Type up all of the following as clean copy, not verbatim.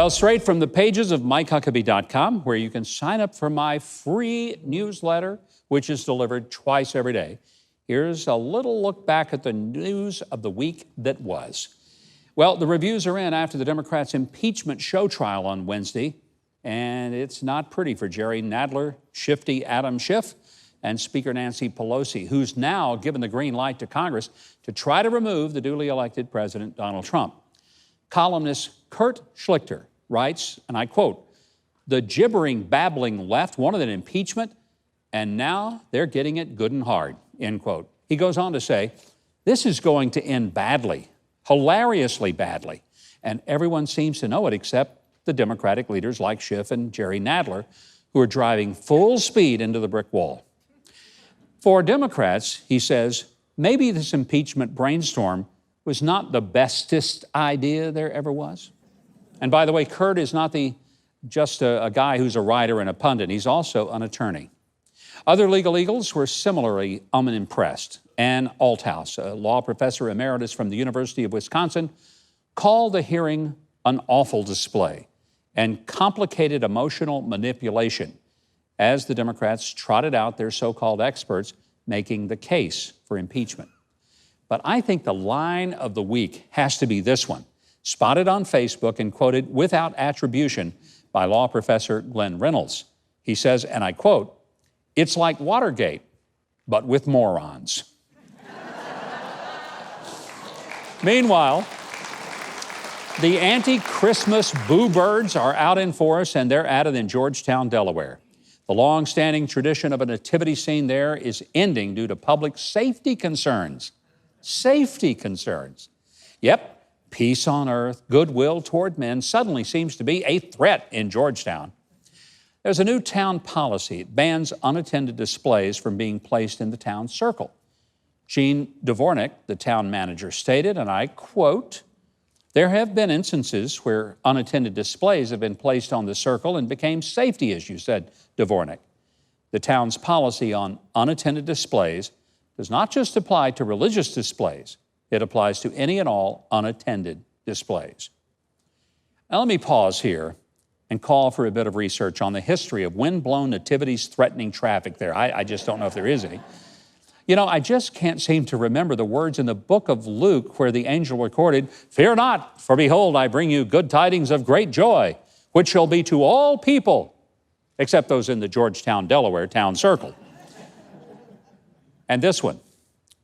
Well, straight from the pages of MikeHuckabee.com, where you can sign up for my free newsletter, which is delivered twice every day. Here's a little look back at the news of the week that was. Well, the reviews are in after the Democrats' impeachment show trial on Wednesday, and it's not pretty for Jerry Nadler, Shifty Adam Schiff, and Speaker Nancy Pelosi, who's now given the green light to Congress to try to remove the duly elected President Donald Trump. Columnist Kurt Schlichter writes, and I quote, "The gibbering, babbling left wanted an impeachment, and now they're getting it good and hard," end quote. He goes on to say, "This is going to end badly, hilariously badly, and everyone seems to know it except the Democratic leaders like Schiff and Jerry Nadler, who are driving full speed into the brick wall." For Democrats, he says, maybe this impeachment brainstorm was not the bestest idea there ever was. And by the way, Kurt is not just a guy who's a writer and a pundit. He's also an attorney. Other legal eagles were similarly unimpressed. Ann Althouse, a law professor emeritus from the University of Wisconsin, called the hearing an awful display and complicated emotional manipulation as the Democrats trotted out their so-called experts making the case for impeachment. But I think the line of the week has to be this one, spotted on Facebook and quoted without attribution by law professor Glenn Reynolds. He says, and I quote, "It's like Watergate, but with morons." Meanwhile, the anti-Christmas boo birds are out in force, and they're at it in Georgetown, Delaware. The long-standing tradition of a nativity scene there is ending due to public safety concerns. Safety concerns. Yep, peace on earth, goodwill toward men suddenly seems to be a threat in Georgetown. There's a new town policy. It bans unattended displays from being placed in the town circle. Jean Dvornik, the town manager, stated, and I quote, "There have been instances where unattended displays have been placed on the circle and became safety issues," said Dvornik. The town's policy on unattended displays does not just apply to religious displays. It applies to any and all unattended displays. Now let me pause here and call for a bit of research on the history of wind-blown nativities threatening traffic there. I just don't know if there is any. You know, I just can't seem to remember the words in the book of Luke where the angel recorded, "Fear not, for behold, I bring you good tidings of great joy, which shall be to all people," except those in the Georgetown, Delaware town circle. And this one,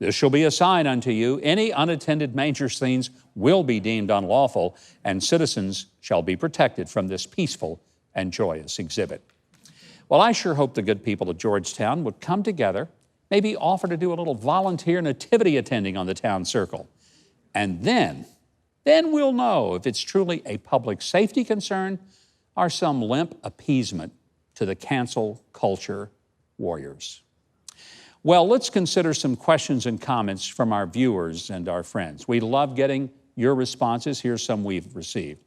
"This shall be a sign unto you. Any unattended manger scenes will be deemed unlawful, and citizens shall be protected from this peaceful and joyous exhibit." Well, I sure hope the good people of Georgetown would come together, maybe offer to do a little volunteer nativity attending on the town circle. And then we'll know if it's truly a public safety concern or some limp appeasement to the cancel culture warriors. Well, let's consider some questions and comments from our viewers and our friends. We love getting your responses. Here's some we've received.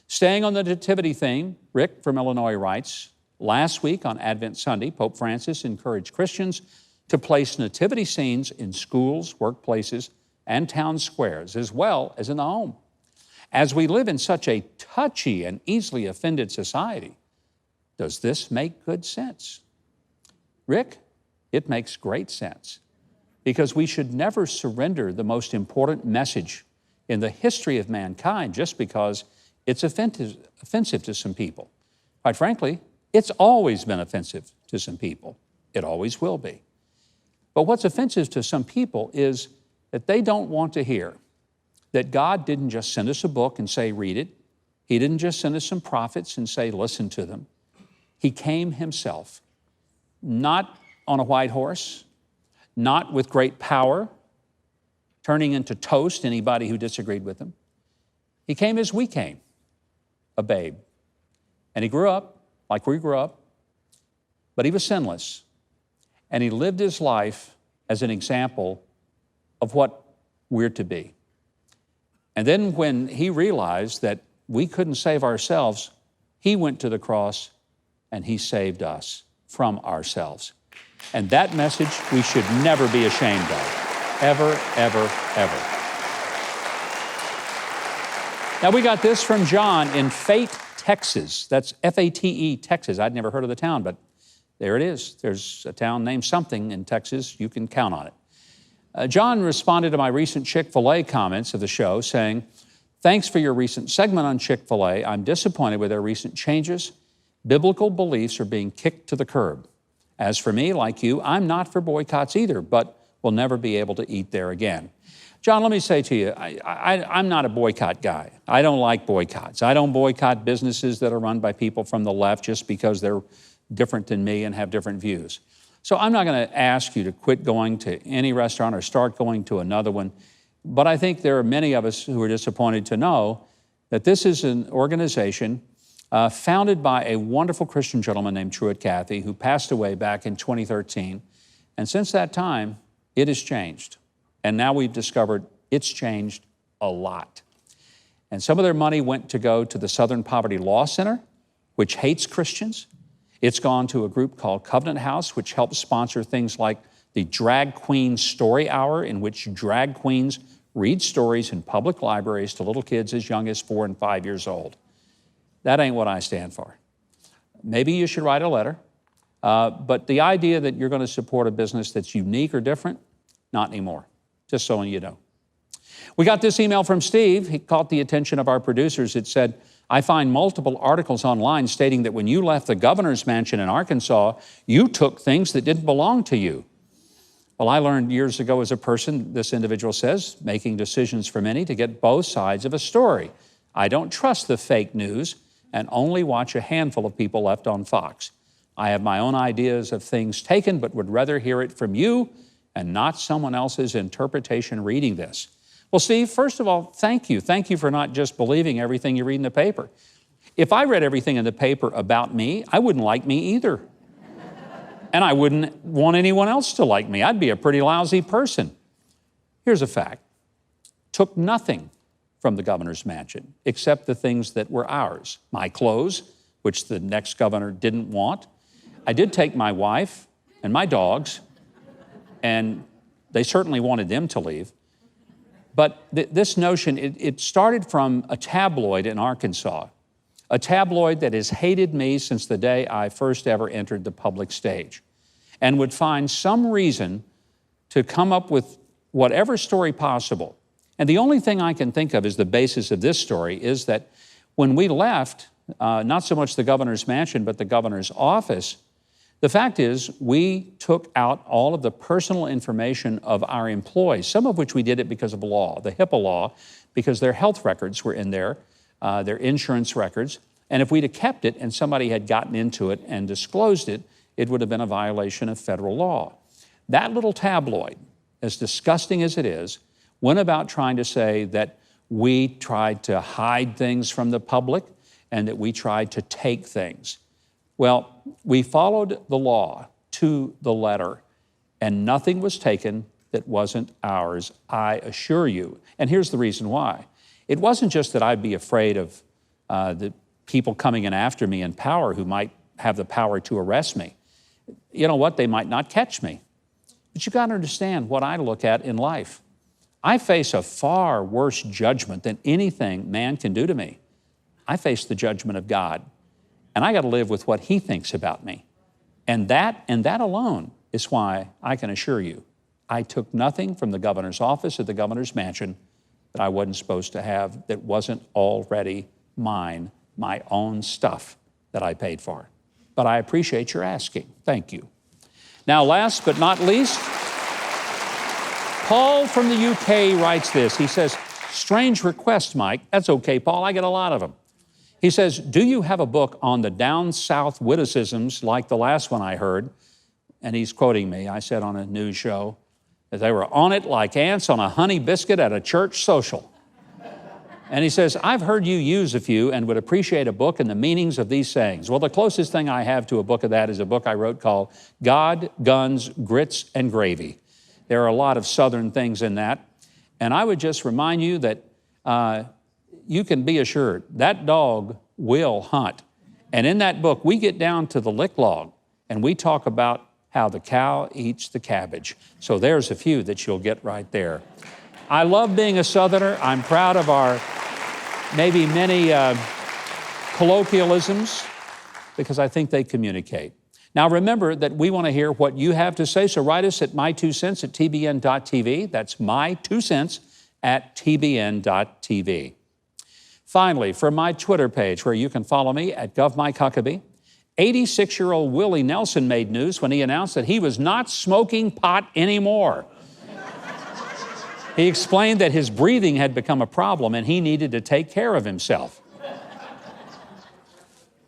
Staying on the nativity theme, Rick from Illinois writes, "Last week on Advent Sunday, Pope Francis encouraged Christians to place nativity scenes in schools, workplaces, and town squares, as well as in the home. As we live in such a touchy and easily offended society, does this make good sense?" Rick, it makes great sense, because we should never surrender the most important message in the history of mankind just because it's offensive to some people. Quite frankly, it's always been offensive to some people. It always will be. But what's offensive to some people is that they don't want to hear that God didn't just send us a book and say, read it. He didn't just send us some prophets and say, listen to them. He came himself, not on a white horse, not with great power, turning into toast anybody who disagreed with him. He came as we came, a babe. And he grew up like we grew up, but he was sinless. And he lived his life as an example of what we're to be. And then when he realized that we couldn't save ourselves, he went to the cross and he saved us from ourselves. And that message we should never be ashamed of, ever, ever, ever. Now, we got this from John in Fate, Texas. That's F-A-T-E, Texas. I'd never heard of the town, but there it is. There's a town named something in Texas. You can count on it. John responded to my recent Chick-fil-A comments of the show saying, "Thanks for your recent segment on Chick-fil-A. I'm disappointed with their recent changes. Biblical beliefs are being kicked to the curb. As for me, like you, I'm not for boycotts either, but will never be able to eat there again." John, let me say to you, I'm not a boycott guy. I don't like boycotts. I don't boycott businesses that are run by people from the left just because they're different than me and have different views. So I'm not going to ask you to quit going to any restaurant or start going to another one. But I think there are many of us who are disappointed to know that this is an organization founded by a wonderful Christian gentleman named Truett Cathy, who passed away back in 2013. And since that time, it has changed. And now we've discovered it's changed a lot. And some of their money went to go to the Southern Poverty Law Center, which hates Christians. It's gone to a group called Covenant House, which helps sponsor things like the Drag Queen Story Hour, in which drag queens read stories in public libraries to little kids as young as 4 and 5 years old. That ain't what I stand for. Maybe you should write a letter, but the idea that you're going to support a business that's unique or different, not anymore, just so you know. We got this email from Steve. He caught the attention of our producers. It said, "I find multiple articles online stating that when you left the governor's mansion in Arkansas, you took things that didn't belong to you." Well, I learned years ago as a person, this individual says, making decisions for many to get both sides of a story. I don't trust the fake news and only watch a handful of people left on Fox. I have my own ideas of things taken, but would rather hear it from you and not someone else's interpretation reading this. Well, Steve, first of all, thank you. Thank you for not just believing everything you read in the paper. If I read everything in the paper about me, I wouldn't like me either. And I wouldn't want anyone else to like me. I'd be a pretty lousy person. Here's a fact. Took nothing from the governor's mansion except the things that were ours. My clothes, which the next governor didn't want. I did take my wife and my dogs, and they certainly wanted them to leave. But this notion, it started from a tabloid in Arkansas, a tabloid that has hated me since the day I first ever entered the public stage, and would find some reason to come up with whatever story possible. And the only thing I can think of as the basis of this story is that when we left, not so much the governor's mansion, but the governor's office, the fact is, we took out all of the personal information of our employees, some of which we did it because of law, the HIPAA law, because their health records were in there, their insurance records. And if we'd have kept it and somebody had gotten into it and disclosed it, it would have been a violation of federal law. That little tabloid, as disgusting as it is, went about trying to say that we tried to hide things from the public and that we tried to take things. Well, we followed the law to the letter, and nothing was taken that wasn't ours, I assure you. And here's the reason why. It wasn't just that I'd be afraid of the people coming in after me in power who might have the power to arrest me. You know what? They might not catch me. But you got to understand what I look at in life. I face a far worse judgment than anything man can do to me. I face the judgment of God. And I got to live with what he thinks about me. And that alone is why I can assure you, I took nothing from the governor's office or the governor's mansion that I wasn't supposed to have, that wasn't already mine, my own stuff that I paid for. But I appreciate your asking. Thank you. Now, last but not least, Paul from the UK writes this. He says, "Strange request, Mike." That's okay, Paul. I get a lot of them. He says, "Do you have a book on the down south witticisms like the last one I heard?" And he's quoting me. I said on a news show that they were on it like ants on a honey biscuit at a church social. And he says, "I've heard you use a few and would appreciate a book and the meanings of these sayings." Well, the closest thing I have to a book of that is a book I wrote called God, Guns, Grits, and Gravy. There are a lot of Southern things in that. And I would just remind you that you can be assured that dog will hunt. And in that book, we get down to the lick log and we talk about how the cow eats the cabbage. So there's a few that you'll get right there. I love being a Southerner. I'm proud of our maybe many colloquialisms, because I think they communicate. Now remember that we want to hear what you have to say, so write us at my2cents@tbn.tv. That's my2cents@tbn.tv. Finally, from my Twitter page, where you can follow me at GovMikeHuckabee, 86-year-old Willie Nelson made news when he announced that he was not smoking pot anymore. He explained that his breathing had become a problem and he needed to take care of himself.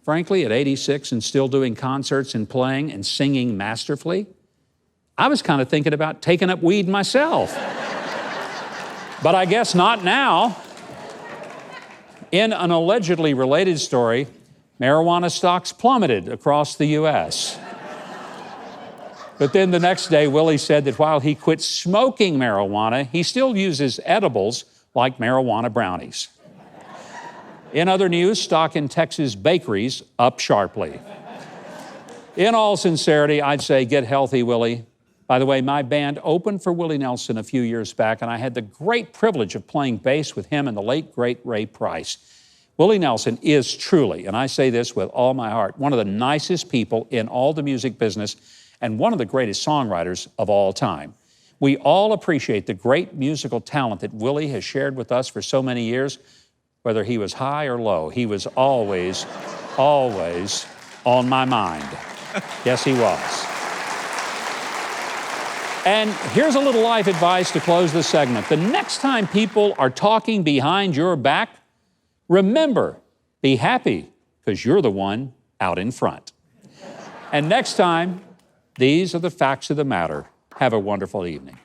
Frankly, at 86 and still doing concerts and playing and singing masterfully, I was kind of thinking about taking up weed myself. But I guess not now. In an allegedly related story, marijuana stocks plummeted across the U.S. But then the next day, Willie said that while he quit smoking marijuana, he still uses edibles like marijuana brownies. In other news, stock in Texas bakeries up sharply. In all sincerity, I'd say get healthy, Willie. By the way, my band opened for Willie Nelson a few years back, and I had the great privilege of playing bass with him and the late, great Ray Price. Willie Nelson is truly, and I say this with all my heart, one of the nicest people in all the music business and one of the greatest songwriters of all time. We all appreciate the great musical talent that Willie has shared with us for so many years. Whether he was high or low, he was always, always on my mind. Yes, he was. And here's a little life advice to close this segment. The next time people are talking behind your back, remember, be happy, because you're the one out in front. And next time, these are the facts of the matter. Have a wonderful evening.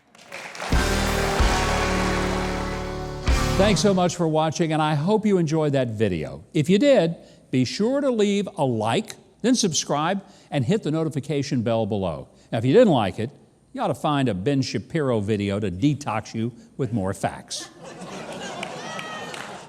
Thanks so much for watching, and I hope you enjoyed that video. If you did, be sure to leave a like, then subscribe, and hit the notification bell below. Now, if you didn't like it, you ought to find a Ben Shapiro video to detox you with more facts.